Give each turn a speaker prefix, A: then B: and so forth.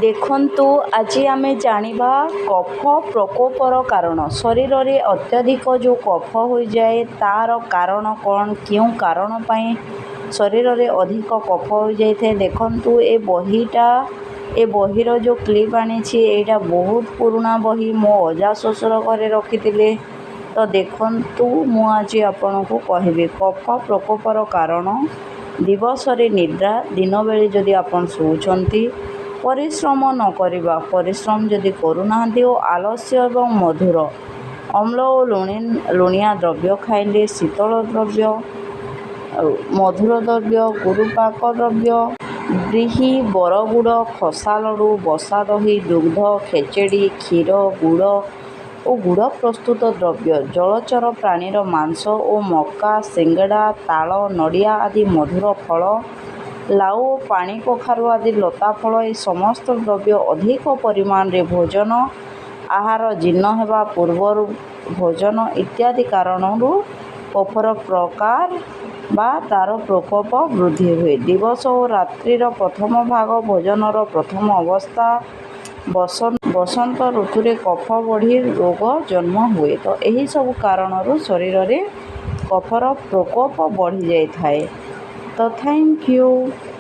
A: ଦେଖନ୍ତୁ ଆଜି ଆମେ ଜାଣିବା କଫ ପ୍ରକୋପର କାରଣ। ଶରୀରରେ ଅତ୍ୟଧିକ ଯେଉଁ କଫ ହୋଇଯାଏ ତା'ର କାରଣ କ'ଣ, କେଉଁ କାରଣ ପାଇଁ ଶରୀରରେ ଅଧିକ କଫ ହୋଇଯାଇଥାଏ। ଦେଖନ୍ତୁ ଏ ବହିର ଯେଉଁ କ୍ଲିପ୍ ଆଣିଛି ଏଇଟା ବହୁତ ପୁରୁଣା ବହି, ମୋ ଅଜା ଶ୍ୱଶୁର ଘରେ ରଖିଥିଲେ। ତ ଦେଖନ୍ତୁ ମୁଁ ଆଜି ଆପଣଙ୍କୁ କହିବି କଫ ପ୍ରକୋପର କାରଣ। ଦିବସରେ ନିଦ୍ରା, ଦିନବେଳେ ଯଦି ଆପଣ ଶୋଉଛନ୍ତି, ପରିଶ୍ରମ ନ କରିବା, ପରିଶ୍ରମ ଯଦି କରୁନାହାନ୍ତି ଓ ଆଲସ୍ୟ ଏବଂ ମଧୁର ଅମ୍ଳ ଓ ଲୁଣିଆ ଦ୍ରବ୍ୟ ଖାଇଲେ, ଶୀତଳ ଦ୍ରବ୍ୟ, ମଧୁର ଦ୍ରବ୍ୟ, ଗୁରୁପାକ ଦ୍ରବ୍ୟ, ବ୍ରୀହି, ବରଗୁଡ଼, ଖସା ଲଡ଼ୁ, ବସା ଦହି, ଦୁଗ୍ଧ, ଖେଚେଡ଼ି, କ୍ଷୀର, ଗୁଡ଼ ଓ ଗୁଡ଼ ପ୍ରସ୍ତୁତ ଦ୍ରବ୍ୟ, ଜଳଚର ପ୍ରାଣୀର ମାଂସ ଓ ମକା, ସିଙ୍ଗଡ଼ା, ତାଳ, ନଡ଼ିଆ ଆଦି ମଧୁର ଫଳ, ଲାଉ ଓ ପାଣି କଖାରୁ ଆଦି ଲତା ଫଳ, ଏହି ସମସ୍ତ ଦ୍ରବ୍ୟ ଅଧିକ ପରିମାଣରେ ଭୋଜନ, ଆହାର ଜୀର୍ଣ୍ଣ ହେବା ପୂର୍ବରୁ ଭୋଜନ ଇତ୍ୟାଦି କାରଣରୁ କଫର ପ୍ରକାର ବା ତା'ର ପ୍ରକୋପ ବୃଦ୍ଧି ହୁଏ। ଦିବସ ଓ ରାତ୍ରିର ପ୍ରଥମ ଭାଗ ଭୋଜନର ପ୍ରଥମ ଅବସ୍ଥା। ବସନ୍ତ ଋତୁରେ କଫ ବଢ଼ି ରୋଗ ଜନ୍ମ ହୁଏ। ତ ଏହିସବୁ କାରଣରୁ ଶରୀରରେ କଫର ପ୍ରକୋପ ବଢ଼ିଯାଇଥାଏ। ତ ଥ୍ୟାଙ୍କ ୟୁ।